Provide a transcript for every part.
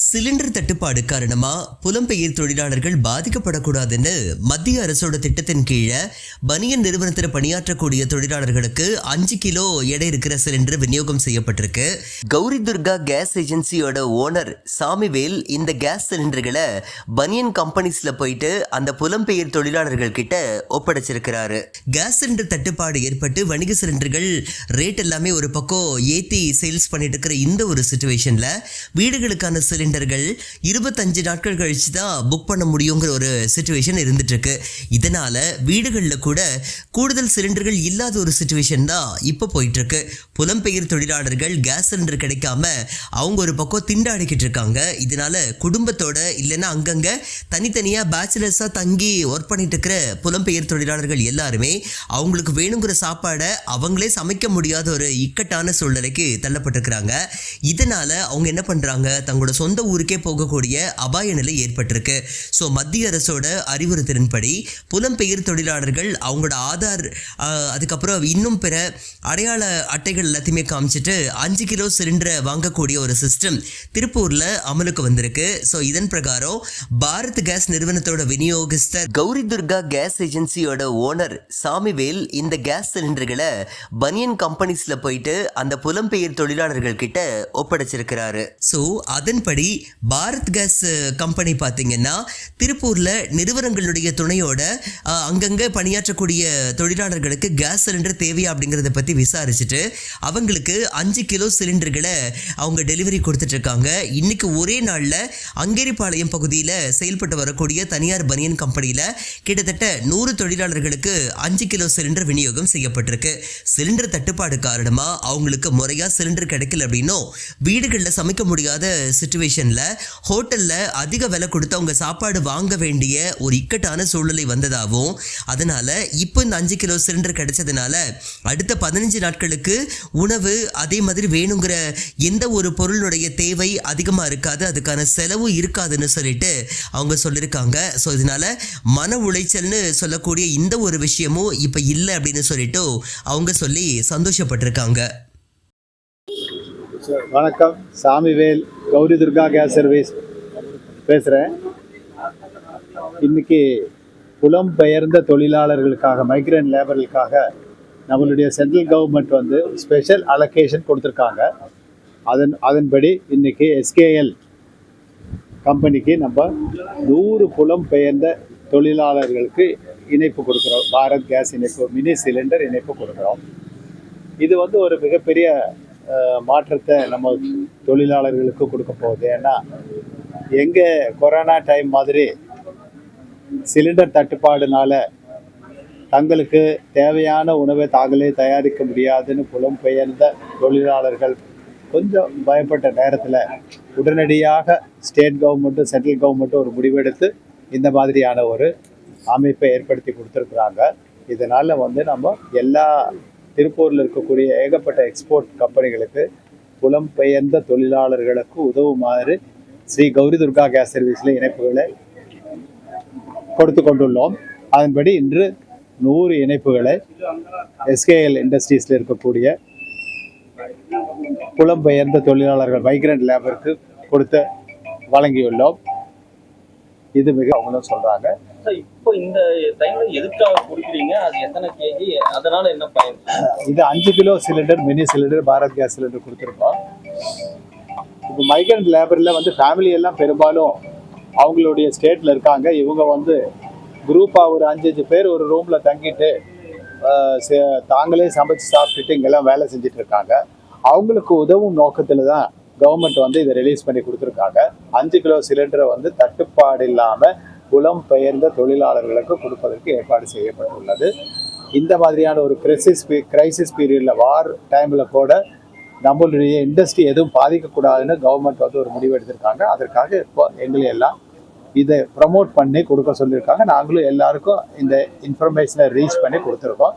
Cylinder தட்டுப்பாடு காரணமா புலம்பெயர் தொழிலாளர்கள் பாதிக்கப்படக்கூடாதுன்னு மத்திய அரசோட திட்டத்தின் கீழே பனியன் நிறுவனத்தில் பணியாற்றக்கூடிய தொழிலாளர்களுக்கு 5 கிலோ எடை இருக்கிற சிலிண்டர் விநியோகம் செய்யப்பட்டிருக்கு. கௌரி துர்கா கேஸ் ஏஜென்சியோட ஓனர் சாமிவேல் இந்த கேஸ் சிலிண்டர்களை பனியன் கம்பெனிஸ்ல போயிட்டு அந்த புலம்பெயர் தொழிலாளர்கள் கிட்ட ஒப்படைச்சிருக்கிறாரு. கேஸ் சிலிண்டர் தட்டுப்பாடு ஏற்பட்டு வணிக சிலிண்டர்கள் ரேட் எல்லாமே ஒரு பக்கம் ஏத்தி சேல்ஸ் பண்ணிட்டு இருக்கிற இந்த ஒரு சிச்சுவேஷன்ல வீடுகளுக்கான சிலிண்டர்கள் 25 நாட்கள் கழிச்சு தான் புக் பண்ண முடியுங்கிற ஒரு சிச்சுவேஷன் இருந்துட்டு இருக்கு. இதனால வீடுகளில் கூட கூடுதல் சிலிண்டர்கள் இல்லாத ஒரு சிச்சுவேஷன் தான் இப்போ போயிட்டு இருக்கு. புலம்பெயர் தொழிலாளர்கள் கேஸ் சிலிண்டர் கிடைக்காம அவங்க ஒரு பக்கம் திண்டாடிக்கிட்டு இருக்காங்க. இதனால குடும்பத்தோட இல்லைன்னா அங்கங்க தனித்தனியா பேச்சுலர்ஸா தங்கி ஒர்க் பண்ணிட்டு இருக்கிற புலம்பெயர் தொழிலாளர்கள் எல்லாருமே அவங்களுக்கு வேணுங்கிற சாப்பாடை அவங்களே சமைக்க முடியாத ஒரு இக்கட்டான சூழ்நிலைக்கு தள்ளப்பட்டிருக்கிறாங்க. இதனால அவங்க என்ன பண்றாங்க, தங்களோட சொந்த ஊருக்கே போகக்கூடிய அபாய நிலை ஏற்பட்டிருக்கு. ஸோ மத்திய அரசோட அறிவுறுத்தலின்படி புலம்பெயர் தொழிலாளர்கள் அவங்களோட ஆதார் அதுக்கப்புறம் இன்னும் பிற அடையாள அட்டைகள் எல்லாத்தையுமே காமிச்சிட்டு 5 கிலோ சிலிண்டரை வாங்கக்கூடிய ஒரு சிஸ்டம் திருப்பூர்ல அமலுக்கு வந்திருக்கு. ஸோ இதன் பிரகாரம் பாரத் கேஸ் நிறுவனத்தோட விநியோகஸ்தர் கௌரி துர்கா கேஸ் ஏஜென்சியோட ஓனர் சாமிவேல் இந்த கேஸ் சிலிண்டர்களை பனியன் கம்பெனிஸ்ல போயிட்டு அந்த புலம்பெயர் தொழிலாளர்கள் கிட்ட ஒப்படைச்சிருக்கிறாரு. ஸோ அதன்படி பாரத் கேஸ் கம்பெனி பார்த்தீங்கன்னா திருப்பூர்ல நிறுவனங்களுடைய துணையோட அங்கங்க பணியாற்றக்கூடிய தொழிலாளர்களுக்கு கேஸ் சிலிண்டர் தேவையா அப்படிங்கிறத பத்தி விசாரிச்சுட்டு அவங்களுக்கு 5 கிலோ சிலிண்டர்களை அவங்க டெலிவரி கொடுத்துட்டு இருக்காங்க. இன்னைக்கு ஒரே நாள்ல அங்கேரிபாளையம் பகுதியில் செயல்பட்டு வரக்கூடிய தனியார் பனியன் கம்பெனியில கிட்டத்தட்ட 100 தொழிலாளர்களுக்கு 5 கிலோ சிலிண்டர் விநியோகம் செய்யப்பட்டிருக்கு. சிலிண்டர் தட்டுப்பாடு காரணமா அவங்களுக்கு முறையா சிலிண்டர் கிடைக்கல அப்படின்னும் வீடுகளில் சமைக்க முடியாத சிச்சுவேஷன்ல ஹோட்டல்ல அதிக விலை கொடுத்து அவங்க சாப்பாடு வாங்க வேண்டிய ஒரு இக்கட்டான சூழ்நிலை வந்ததாகவும் அதனால இப்போ இந்த 5 கிலோ சிலிண்டர் கிடைச்சதுனால அடுத்த 15 நாட்களுக்கு உணவு அதே மாதிரி வேணுங்கிற எந்த ஒரு பொருளுடைய தேவை அதிகமா இருக்காது, அதுக்கான செலவு இருக்காதுன்னு சொல்லிட்டு அவங்க சொல்லியிருக்காங்க. ஸோ இதனால மன உளைச்சல்னு சொல்லக்கூடிய இந்த ஒரு விஷயமும் இப்போ இல்லை அப்படின்னு சொல்லிட்டு அவங்க சொல்லி சந்தோஷப்பட்டிருக்காங்க. வணக்கம், சாமிவேல் கௌரி துர்கா கேஸ் சர்வீஸ் பேசுகிறேன். இன்றைக்கி புலம்பெயர்ந்த தொழிலாளர்களுக்காக மைக்ரண்ட் லேபர்களுக்காக நம்மளுடைய சென்ட்ரல் கவர்மெண்ட் வந்து ஸ்பெஷல் அலோகேஷன் கொடுத்துருக்காங்க. அதன்படி இன்றைக்கி எஸ்கேஎல் கம்பெனிக்கு நம்ம 100 புலம்பெயர்ந்த தொழிலாளர்களுக்கு இணைப்பு கொடுக்குறோம். பாரத் கேஸ் இணைப்பு மினி சிலிண்டர் இணைப்பு கொடுக்குறோம். இது வந்து ஒரு மிகப்பெரிய மாற்றத்தை நம்ம தொழிலாளர்களுக்கு கொடுக்க போகுது. ஏன்னா எங்கே கொரோனா டைம் மாதிரி சிலிண்டர் தட்டுப்பாடுனால தங்களுக்கு தேவையான உணவை தாங்களே தயாரிக்க முடியாதுன்னு புலம்பெயர்ந்த தொழிலாளர்கள் கொஞ்சம் பயப்பட்ட நேரத்தில் உடனடியாக ஸ்டேட் கவர்மெண்ட்டும் சென்ட்ரல் கவர்மெண்ட்டும் ஒரு முடிவெடுத்து இந்த மாதிரியான ஒரு அமைப்பை ஏற்படுத்தி கொடுத்துருக்குறாங்க. இதனால் வந்து நம்ம எல்லா திருப்பூரில் இருக்கக்கூடிய ஏகப்பட்ட எக்ஸ்போர்ட் கம்பெனிகளுக்கு புலம்பெயர்ந்த தொழிலாளர்களுக்கு உதவுமாறு ஸ்ரீ கௌரி துர்கா கேஸ் சர்வீஸில் இணைப்புகளை கொடுத்து கொண்டுள்ளோம். அதன்படி இன்று 100 இணைப்புகளை எஸ்கேஎல் இண்டஸ்ட்ரீஸில் இருக்கக்கூடிய புலம்பெயர்ந்த தொழிலாளர்கள் மைக்ரண்ட் லேபருக்கு கொடுத்து வழங்கியுள்ளோம். இது மிக அவங்களும் சொல்கிறாங்க. இப்போ இந்த டைம்ல எதுக்காக கொடுக்குறீங்க, அது எத்தனை கேஜி, அதனால என்ன பயன்? இது 5 kilo cylinder mini cylinder Bharat gas cylinder கொடுத்துருக்கோம். இப்போ மைக்ரண்ட் லேபரில் வந்து ஃபேமிலி எல்லாம் பெரும்பாலும் அவங்களுடைய ஸ்டேட்டில் இருக்காங்க. இவங்க வந்து குரூப்பாக ஒரு 5 பேர் ஒரு ரூமில் தங்கிட்டு தாங்களே சமைச்சு சாப்பிட்டுட்டு இங்கெல்லாம் வேலை செஞ்சுட்டு இருக்காங்க. அவங்களுக்கு உதவும் நோக்கத்தில் தான் கவர்மெண்ட் வந்து இதை ரிலீஸ் பண்ணி கொடுத்துருக்காங்க. 5 கிலோ சிலிண்டரை வந்து தட்டுப்பாடு இல்லாமல் புலம்பெயர்ந்த தொழிலாளர்களுக்கு கொடுப்பதற்கு ஏற்பாடு செய்யப்பட்டுள்ளது. இந்த மாதிரியான ஒரு கிரைசிஸ் பீரியடில் வார் டைமில் கூட நம்மளுடைய இண்டஸ்ட்ரி எதுவும் பாதிக்கக்கூடாதுன்னு கவர்மெண்ட் வந்து ஒரு முடிவு எடுத்திருக்காங்க. அதற்காக இப்போ எங்களையெல்லாம் இதை ப்ரமோட் பண்ணி கொடுக்க சொல்லியிருக்காங்க. நாங்களும் எல்லாருக்கும் இந்த இன்ஃபர்மேஷனை ரீச் பண்ணி கொடுத்துருக்கோம்.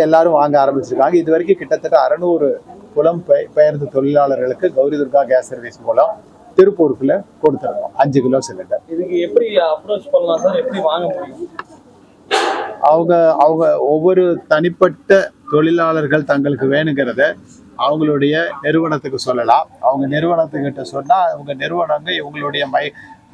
எல்லாரும் வாங்க ஆரம்பிச்சிருக்காங்க. இது வரைக்கும் கிட்டத்தட்ட 600 புலம்பெயர்ந்த தொழிலாளர்களுக்கு கௌரி துர்கா கேஸ் சர்வீஸ் மூலம் திருப்பூருக்குள்ள கொடுத்துருக்கோம் 5 கிலோ சிலிண்டர். இதுக்கு எப்படி அப்ரோச் பண்ணலாம் சார், எப்படி வாங்க முடியும்? அவங்க ஒவ்வொரு தனிப்பட்ட தொழிலாளர்கள் தங்களுக்கு வேணுங்கிறத அவங்களுடைய நிறுவனத்துக்கு சொல்லலாம். அவங்க நிறுவனத்துக்கிட்ட சொன்னால் அவங்க நிறுவனங்க இவங்களுடைய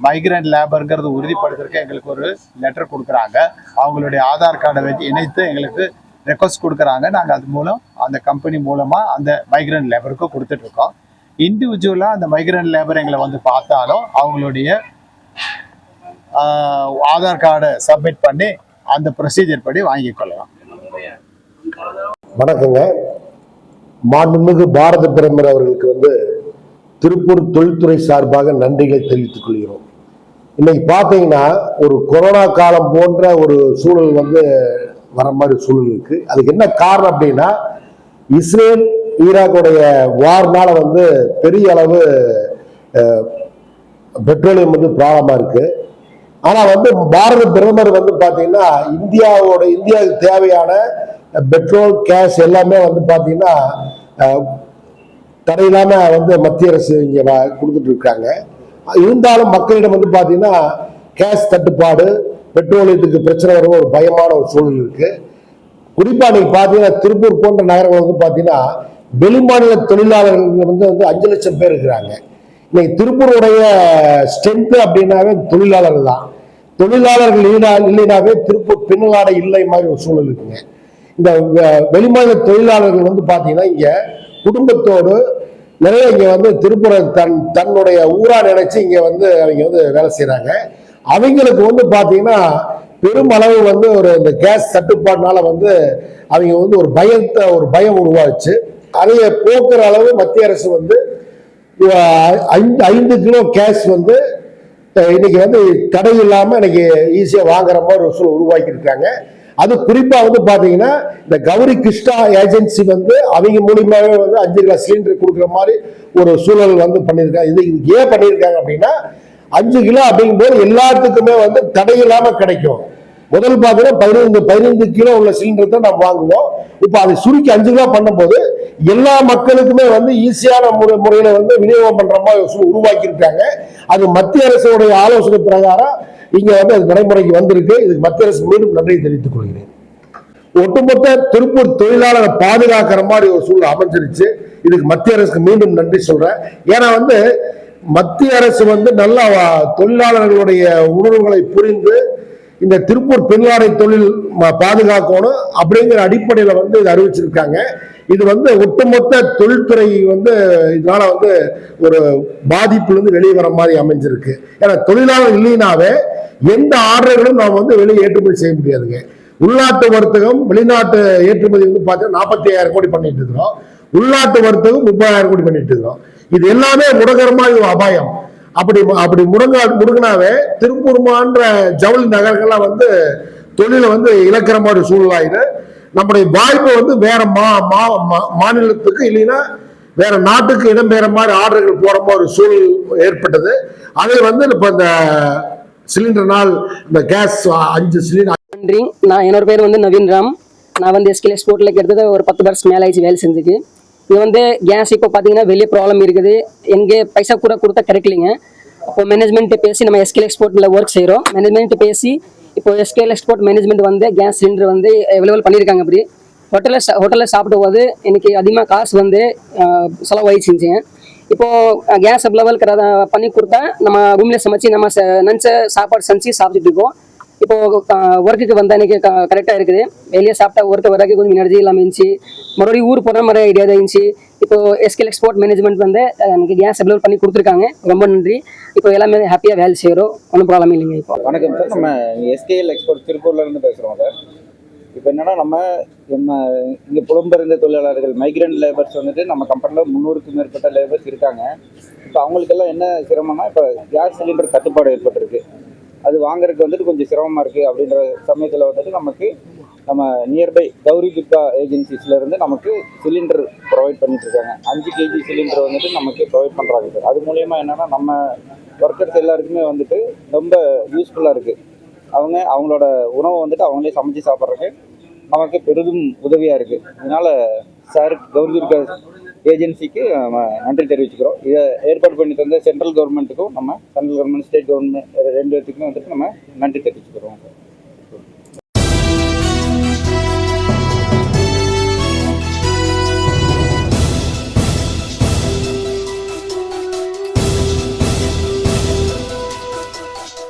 மைக்ரண்ட் லேபருங்கிறது உறுதிப்படுத்துறதுக்கு எங்களுக்கு ஒரு லெட்டர் கொடுக்குறாங்க. அவங்களுடைய ஆதார் கார்டை வச்சு இணைத்து எங்களுக்கு ரெக்வஸ்ட் கொடுக்குறாங்க. நாங்கள் அது மூலம் அந்த கம்பெனி மூலமாக அந்த மைக்ரண்ட் லேபருக்கு கொடுத்துட்ருக்கோம். இண்டிவிஜுவலாக அந்த மைக்ரண்ட் லேபர் எங்களை வந்து பார்த்தாலும் அவங்களுடைய ஆதார் கார்டை சப்மிட் பண்ணி அந்த ப்ரொசீஜர் படி வாங்கிக் கொள்ளலாம். வணக்கங்க. மாண்புமிகு பாரத பிரதமர் அவர்களுக்கு வந்து திருப்பூர் தொழில்துறை சார்பாக நன்றிகளை தெரிவித்துக் கொள்கிறோம். இன்னைக்கு பார்த்தீங்கன்னா ஒரு கொரோனா காலம் போன்ற ஒரு சூழல் வந்து வர மாதிரி சூழல் இருக்கு. அதுக்கு என்ன காரணம் அப்படின்னா, இஸ்ரேல் ஈராக்குடைய வார்னால வந்து பெரிய அளவு பெட்ரோலியம் வந்து ப்ராப்ளமா இருக்கு. ஆனா வந்து பாரத பிரதமர் வந்து பாத்தீங்கன்னா இந்தியாவுக்கு தேவையான பெட்ரோல் கேஸ் எல்லாமே வந்து பாத்தீங்கன்னா தடையில்லாம வந்து மத்திய அரசு இங்க கொடுத்துட்டு இருக்காங்க. இருந்தாலும் மக்களிடம் வந்து பாத்தீங்கன்னா கேஸ் தட்டுப்பாடு, பெட்ரோலியத்துக்கு பிரச்சனை வர ஒரு பயமான ஒரு சூழல் இருக்கு. குறிப்பா நீங்க பாத்தீங்கன்னா திருப்பூர் போன்ற நகரங்கள் வந்து பாத்தீங்கன்னா வெளிமாநில தொழிலாளர்கள் வந்து 5 லட்சம் பேர் இருக்கிறாங்க. இன்னைக்கு திருப்பூருடைய ஸ்ட்ரென்த் அப்படின்னாவே தொழிலாளர்கள் தான். தொழிலாளர்கள் இல்லைனாவே திருப்பூர் பின்னலாடை இல்லை மாதிரி ஒரு சூழல் இருக்குங்க. இந்த வெளிமாநில தொழிலாளர்கள் வந்து பாத்தீங்கன்னா இங்க குடும்பத்தோடு நிறைய இங்க வந்து திருப்பூரை தன்னுடைய ஊரா நினைச்சு இங்க வந்து அவங்க வந்து வேலை செய்யறாங்க. அவங்களுக்கு வந்து பாத்தீங்கன்னா பெருமளவு வந்து இந்த கேஸ் தட்டுப்பாடுனால வந்து அவங்க வந்து ஒரு பயம் உருவாச்சு. அதைய போக்குற அளவு மத்திய அரசு வந்து 5 கிலோ கேஸ் வந்து இன்னைக்கு வந்து தடை இல்லாம இன்னைக்கு ஈஸியா வாங்குற மாதிரி ஒரு சூழல் உருவாக்கி இருக்காங்க. அது குறிப்பா வந்து பாத்தீங்கன்னா இந்த கௌரி கிருஷ்ணா ஏஜென்சி வந்து அவங்க மூலியமாவே வந்து 5 கிலோ சிலிண்டர் கொடுக்குற மாதிரி ஒரு சூழல் வந்து பண்ணியிருக்காங்க. இது ஏன் பண்ணியிருக்காங்க அப்படின்னா 5 கிலோ அப்படிங்கும்போது எல்லாத்துக்குமே வந்து தடை இல்லாம கிடைக்கும். முதல் பார்த்தீங்கன்னா 15 கிலோ உள்ள சிலிண்டர் தான் நம்ம வாங்குவோம். இப்போ அதை சுருக்கி 5 கிலோ பண்ணும்போது எல்லா மக்களுக்குமே வந்து ஈஸியான முறையில வந்து விநியோகம் பண்ற மாதிரி உருவாக்கி இருக்காங்க. அது மத்திய அரசுடைய ஆலோசனை பிரகாரம் இங்க வந்து அது நடைமுறைக்கு வந்திருக்கு. இதுக்கு மத்திய அரசு மீண்டும் நன்றியை தெரிவித்துக் கொள்கிறேன். ஒட்டுமொத்த திருப்பூர் தொழிலாளரை பாதுகாக்கிற மாதிரி ஒரு சூழல் அமைஞ்சிருச்சு. இதுக்கு மத்திய அரசுக்கு மீண்டும் நன்றி சொல்றேன். ஏன்னா வந்து மத்திய அரசு வந்து நல்லா தொழிலாளர்களுடைய உணர்வுகளை புரிந்து இந்த திருப்பூர் பின்னலாடை தொழில் பாதுகாக்கணும் அப்படிங்கிற அடிப்படையில வந்து இது அறிவிச்சிருக்காங்க. இது வந்து ஒட்டுமொத்த தொழில்துறை வந்து இதனால வந்து ஒரு பாதிப்புல இருந்து வெளியே வர மாதிரி அமைஞ்சிருக்கு. ஏன்னா தொழிலாளர் இல்லைனாவே எந்த ஆர்டர்களும் நாம் வந்து வெளியே ஏற்றுமதி செய்ய முடியாதுங்க. உள்நாட்டு வர்த்தகம் வெளிநாட்டு ஏற்றுமதி வந்து பார்த்தீங்கன்னா 45,000 கோடி பண்ணிட்டு இருக்கிறோம். உள்நாட்டு வர்த்தகம் 30,000 கோடி பண்ணிட்டு இருக்கிறோம். இது எல்லாமே முடங்கரமாக ஒரு அபாயம். அப்படி முருகனாவே திருப்பூர் மான்ற ஜவுளி நகர்கள்லாம் வந்து தொழிலை வந்து இழக்கிற மாதிரி சூழலாயிரு. நம்முடைய வாய்ப்பு வந்து வேற மாநிலத்துக்கு இல்லைன்னா வேற நாட்டுக்கு இடம்பெயர மாதிரி ஆர்டர்கள் போற மாதிரி ஒரு சூழல் ஏற்பட்டது. அதை வந்து இப்ப இந்த சிலிண்டர் நாள் இந்த கேஸ் 5 சிலிண்டர். நன்றி. என்னோட பேர் வந்து நவீன் ராம். நான் வந்து எஸ்கேல் எக்ஸ்போர்ட்ல கிட்டத்தட்ட ஒரு 10 வருஷம் மேலே ஆயிடுச்சு வேலை செஞ்சுக்கு. இது வந்து கேஸ் இப்போ பார்த்தீங்கன்னா வெளியே ப்ராப்ளம் இருக்குது. எங்கே பைசா கூட கொடுத்தா கிடைக்கலைங்க. அப்போ மேனேஜ்மெண்ட்டு பேசி நம்ம எஸ்கேல் எக்ஸ்போர்ட்டில் ஒர்க் செய்கிறோம். மேனேஜ்மெண்ட்டு பேசி இப்போ எஸ்கேல் எக்ஸ்போர்ட் மேனேஜ்மெண்ட் வந்து கேஸ் சிலிண்டர் வந்து அவைலபிள் பண்ணியிருக்காங்க. அப்படி ஹோட்டலில் சாப்பிடும் போது எனக்கு அதிகமாக காசு வந்து செலவாயிடுச்சுங்க. இப்போது கேஸ் அவைலபிள் பண்ணி கொடுத்தா நம்ம ரூம்லேயே சமைச்சு நம்ம நினச்ச சாப்பாடு செஞ்சு சாப்பிட்டுட்டு இருக்கோம். இப்போ ஒர்க்குக்கு வந்தால் எனக்கு கரெக்டாக இருக்குது. வெளியே சாப்பிட்டா ஒர்க்கு வரக்கு கொஞ்சம் எனர்ஜி இல்லாமல் இருந்துச்சு. மறுபடியும் ஊர் போகிற மாதிரி ஐடியா தான் இருந்துச்சு. இப்போ எஸ்கேல் எக்ஸ்போர்ட் மேனேஜ்மெண்ட் வந்து எனக்கு கேஸ் அவைலபிள் பண்ணி கொடுத்துருக்காங்க. ரொம்ப நன்றி. இப்போ எல்லாமே ஹாப்பியாக வேலை செய்கிறோம். ஒன்றும் ப்ராப்ளம் இல்லைங்க. இப்போ வணக்கம் சார். நம்ம எஸ்கேஎல் எக்ஸ்போர்ட் திருப்பூர்ல இருந்து பேசுகிறோம் சார். இப்போ என்னன்னா நம்ம இங்கே புலம்பெயர்ந்த தொழிலாளர்கள் மைக்ரண்ட் லேபர்ஸ் வந்துட்டு நம்ம கம்பெனியில் 300க்கும் மேற்பட்ட லேபர்ஸ் இருக்காங்க. இப்போ அவங்களுக்கெல்லாம் என்ன சிரமம்னா இப்போ கேஸ் சிலிண்டர் தட்டுப்பாடு ஏற்பட்டிருக்கு. அது வாங்குறதுக்கு வந்துட்டு கொஞ்சம் சிரமமாக இருக்குது. அப்படின்ற சமயத்தில் வந்துட்டு நம்ம நியர்பை கௌரி துர்கா ஏஜென்சிஸ்லேருந்து நமக்கு சிலிண்டர் ப்ரொவைட் பண்ணிட்டுருக்காங்க. 5 kg சிலிண்டர் வந்துட்டு நமக்கு ப்ரொவைட் பண்ணுறாங்க சார். அது மூலயமா என்னென்னா நம்ம ஒர்க்கர்ஸ் எல்லாருக்குமே வந்துட்டு ரொம்ப யூஸ்ஃபுல்லாக இருக்குது. அவங்களோட உணவை வந்துட்டு அவங்களே சமைச்சு சாப்பிட்றதுக்கு நமக்கு பெரிதும் உதவியாக இருக்குது. அதனால் சார் கௌரி துர்கா ஏஜென்சிக்கு நம்ம நன்றி தெரிவிச்சுக்கிறோம். இதை ஏற்பாடு பண்ணி தந்த சென்ட்ரல் கவர்மெண்ட்டுக்கும் சென்ட்ரல் கவர்மெண்ட் ஸ்டேட் கவர்மெண்ட் 2 பேத்துக்குமே வந்துட்டு நம்ம நன்றி தெரிவிச்சுக்கிறோம்.